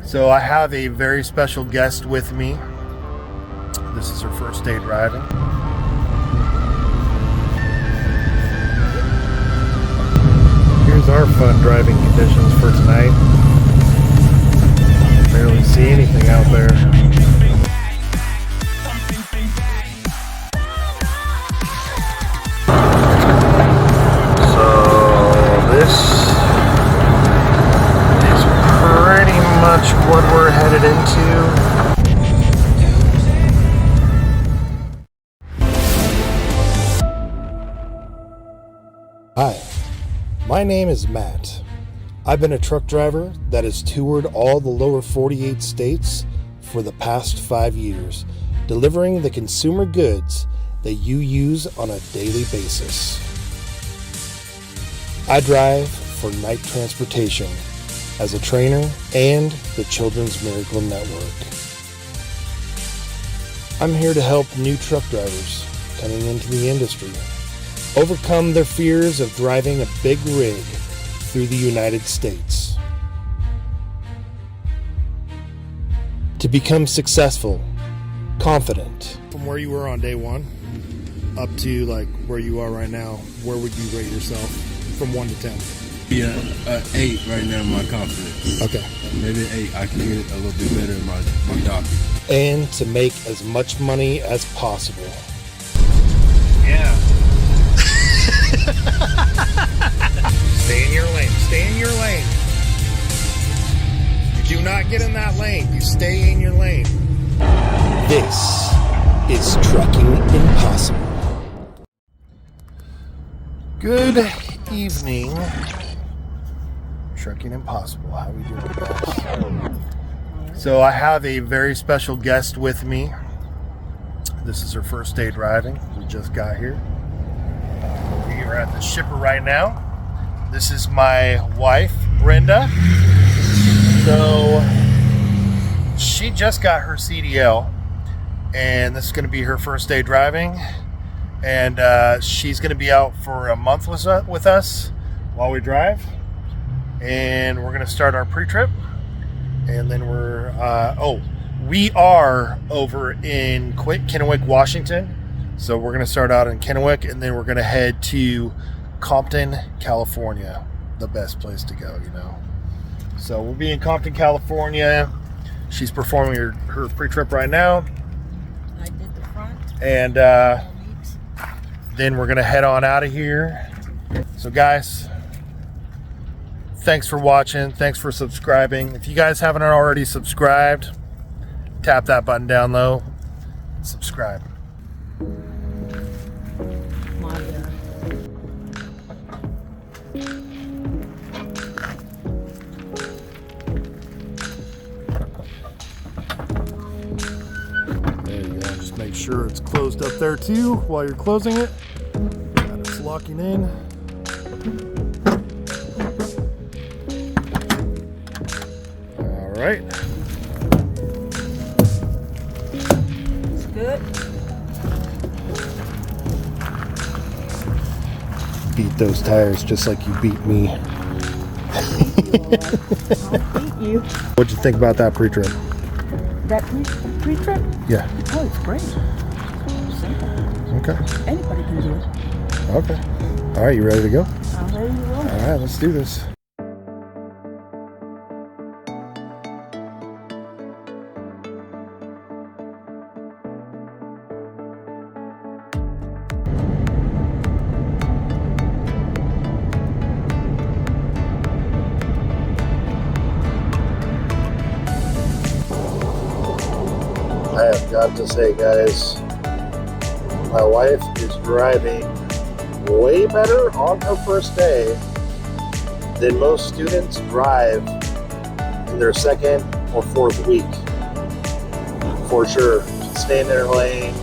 So I have a very special guest with me. This is her first day driving. Here's our fun driving conditions for tonight. Barely see anything out there. So this pretty much what we're headed into. Hi, my name is Matt. I've been a truck driver that has toured all the lower 48 states for the past 5 years, delivering the consumer goods that you use on a daily basis. I drive for Night Transportation as a trainer and the Children's Miracle Network. I'm here to help new truck drivers coming into the industry overcome their fears of driving a big rig through the United States. To become successful, confident. From where you were on day one up to like where you are right now, where would you rate yourself from 1 to 10? Yeah, 8 right now, my confidence. Okay. Maybe 8. I can get it a little bit better in my doc. And to make as much money as possible. Yeah. Stay in your lane. Stay in your lane. You do not get in that lane. You stay in your lane. This is Trucking Impossible. Good evening. Trucking Impossible. How we doing, guys? So I have a very special guest with me. This is her first day driving. We just got here. We are at the shipper right now. This is my wife, Brenda. So she just got her CDL, and this is going to be her first day driving. And she's going to be out for a month with us while we drive. And we're going to start our pre-trip. And then we are over in Kennewick, Washington. So we're going to start out in Kennewick, and then we're going to head to Compton, California. The best place to go, you know. So we'll be in Compton, California. She's performing her pre-trip right now. I did the front. And then we're going to head on out of here. So guys, thanks for watching. Thanks for subscribing. If you guys haven't already subscribed, tap that button down low. Subscribe. Make sure it's closed up there too while you're closing it. And it's locking in. All right. It's good. Beat those tires just like you beat me. I'll beat you. What'd you think about that pre-trip? That pre-trip? Yeah. Oh, it's great. Simple. Okay. Anybody can do it. Okay. All right, you ready to go? I'm ready to roll. All right, let's do this. I have got to say, guys, my wife is driving way better on her first day than most students drive in their second or fourth week. For sure. She's staying in her lane.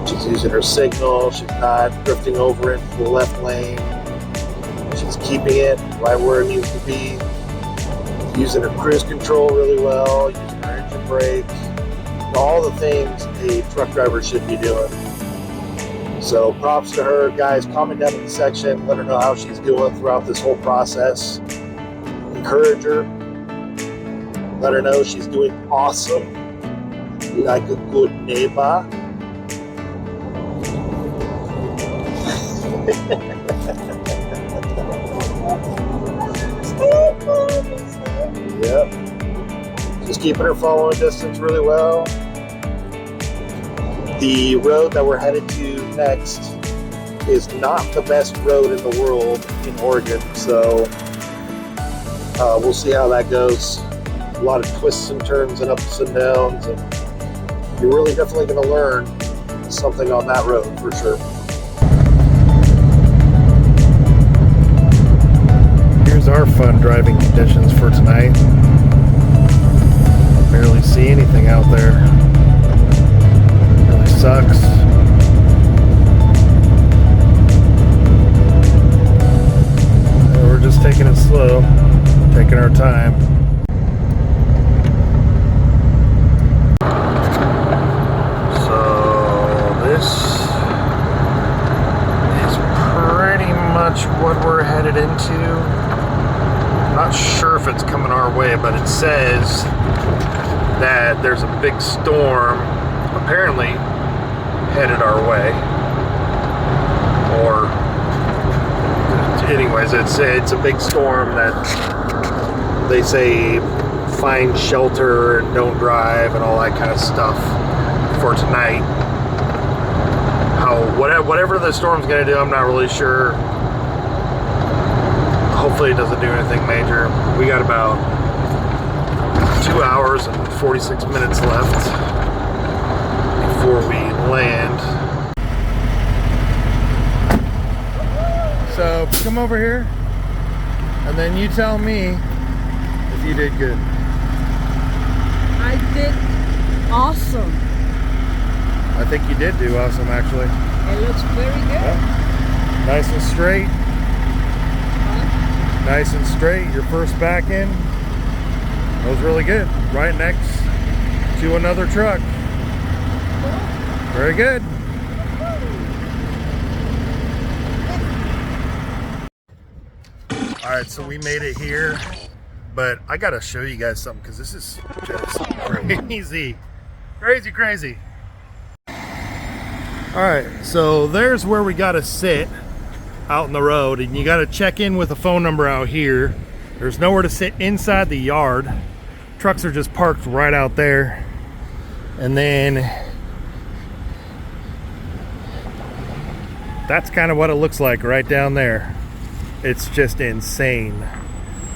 She's using her signal. She's not drifting over into the left lane. She's keeping it right where it needs to be. Using her cruise control really well. Using her engine brake. All the things a truck driver should be doing. So props to her. Guys, comment down in the section. Let her know how she's doing throughout this whole process. Encourage her. Let her know she's doing awesome, like a good neighbor. Yep. Just keeping her following distance really well. The road that we're headed to next is not the best road in the world in Oregon, so we'll see how that goes. A lot of twists and turns and ups and downs, and you're really definitely going to learn something on that road for sure. Here's our fun driving conditions for tonight. Barely see anything out there. Really sucks. We're just taking it slow, taking our time. So this is pretty much what we're headed into. Not sure if it's coming our way, but it says that there's a big storm apparently headed our way. Or anyways, it's a big storm that they say find shelter and don't drive and all that kind of stuff for tonight. Whatever the storm's gonna do, I'm not really sure. Hopefully it doesn't do anything major. We got about 2 hours and 46 minutes left before we land. So come over here and then you tell me if you did good. I did awesome. I think you did do awesome, actually. It looks very good. Yeah. Nice and straight. Huh? Nice and straight. Your first back in. That was really good. Right next to another truck. Very good. All right, so we made it here, but I gotta show you guys something because this is just crazy. All right, so there's where we gotta sit out in the road, and you gotta check in with a phone number out here. There's nowhere to sit inside the yard. Trucks are just parked right out there. And then that's kind of what it looks like right down there. It's just insane.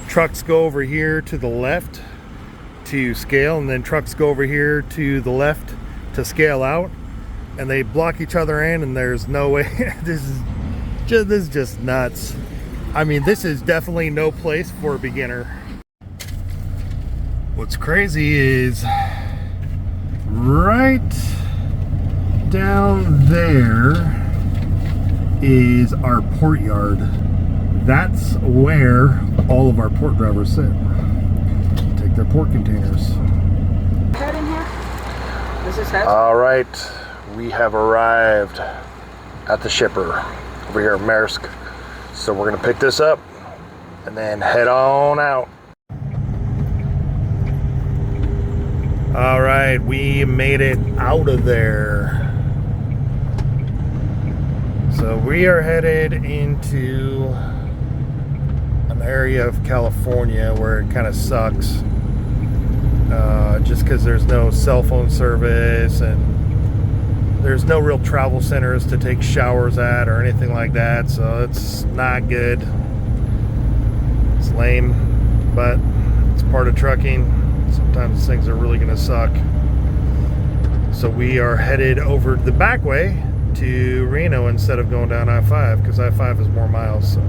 Trucks go over here to the left to scale, and then trucks go over here to the left to scale out, and they block each other in, and there's no way. This is just nuts. I mean, this is definitely no place for a beginner. What's crazy is right down there is our port yard. That's where all of our port drivers sit. Take their port containers. Head in here? This is head? All right, we have arrived at the shipper over here at Maersk. So we're gonna pick this up and then head on out. All right, we made it out of there. So we are headed into an area of California where it kind of sucks. Just because there's no cell phone service and there's no real travel centers to take showers at or anything like that, so it's not good. It's lame, but it's part of trucking. Sometimes things are really gonna suck. So we are headed over the back way to Reno instead of going down I-5, because I-5 is more miles, so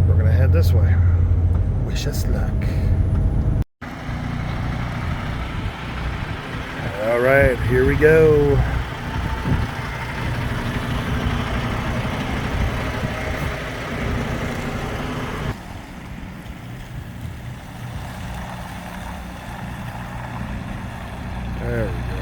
we're gonna head this way. Wish us luck. All right, here we go. There we go.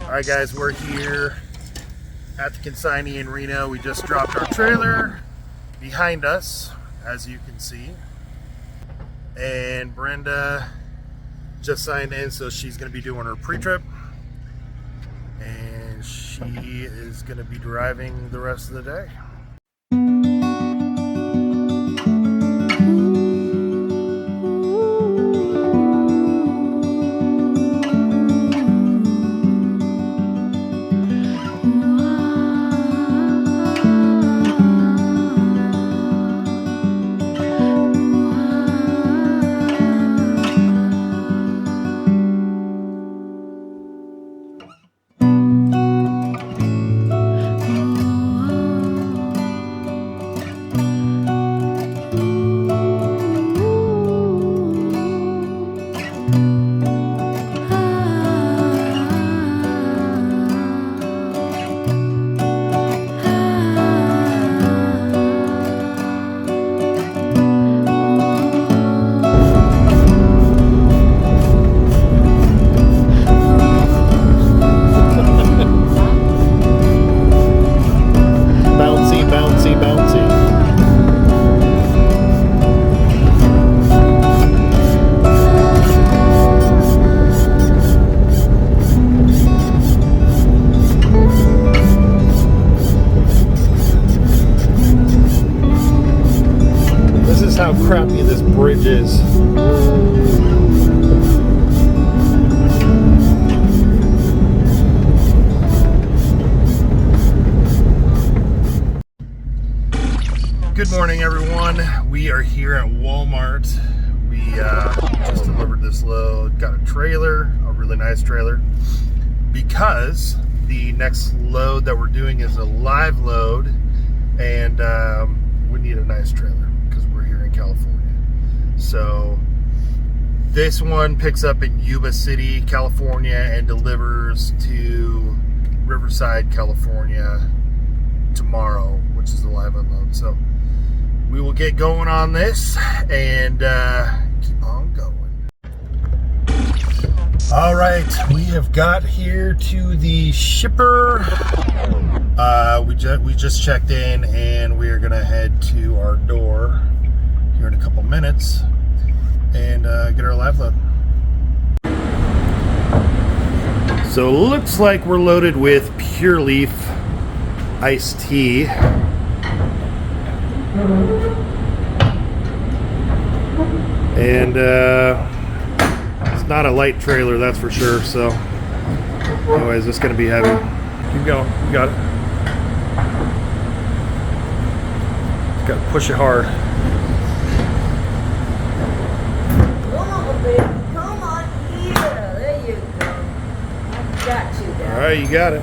Alright guys, we're here at the consignee in Reno. We just dropped our trailer behind us, as you can see. And Brenda just signed in, so she's going to be doing her pre-trip. And she is going to be driving the rest of the day. How crappy this bridge is. Good morning, everyone. We are here at Walmart. We just delivered this load. Got a trailer, a really nice trailer, because the next load that we're doing is a live load, and we need a nice trailer. California. So this one picks up in Yuba City, California, and delivers to Riverside, California tomorrow, which is the live unload. So we will get going on this and keep on going. All right, we have got here to the shipper. We just checked in, and we are gonna head to our door here in a couple minutes and get our live load. So looks like we're loaded with Pure Leaf iced tea. And it's not a light trailer, that's for sure. So anyways, it's gonna be heavy. Keep going, you got it. Just gotta push it hard. Come on, yeah, there you go. I got you there. All right, you got it.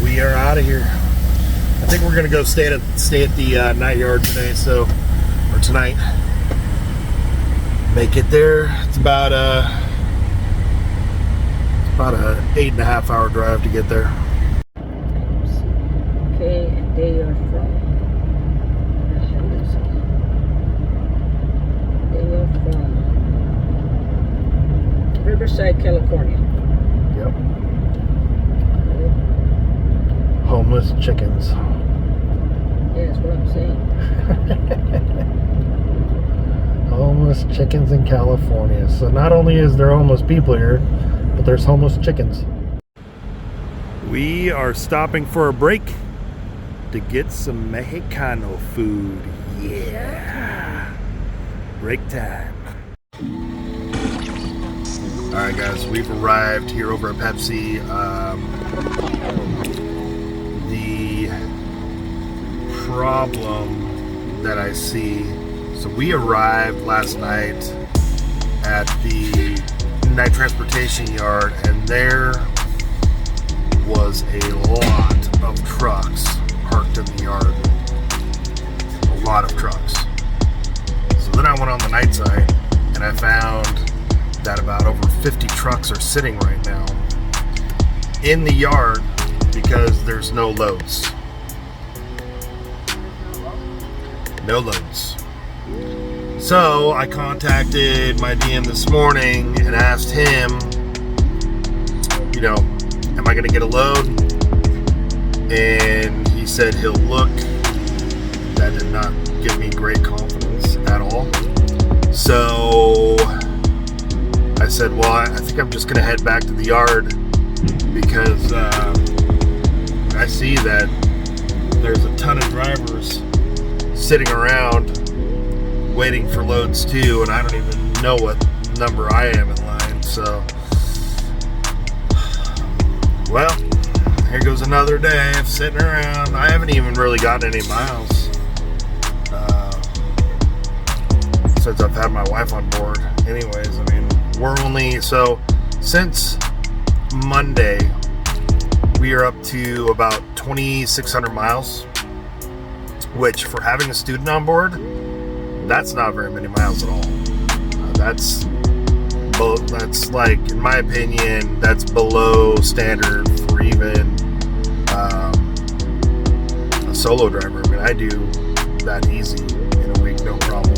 We are out of here. I think we're gonna go stay at the night yard today, or tonight. Make it there. It's about a 8.5 hour drive to get there. Okay, and they are from. Riverside, California. Yep. Homeless chickens. Yeah, that's what I'm saying. Homeless chickens in California. So not only is there homeless people here, but there's homeless chickens. We are stopping for a break to get some Mexicano food. Yeah. Break time. Alright guys, we've arrived here over at Pepsi. The problem that I see, so we arrived last night at the night transportation yard, and there was a lot of trucks parked in the yard. A lot of trucks. So then I went on the night side and I found that about over 50 trucks are sitting right now in the yard because there's no loads. No loads. So I contacted my DM this morning and asked him, you know, am I going to get a load? And he said he'll look. That did not give me great confidence at all. So I said, well, I think I'm just going to head back to the yard because I see that there's a ton of drivers sitting around waiting for loads too, and I don't even know what number I am in line. So, well, here goes another day of sitting around. I haven't even really gotten any miles since I've had my wife on board. Anyways, I mean, we're only, so since Monday, we are up to about 2,600 miles, which for having a student on board, that's not very many miles at all. That's like, in my opinion, that's below standard for even a solo driver. I mean, I do that easy in a week, no problem.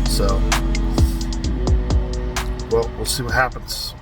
So, well, we'll see what happens.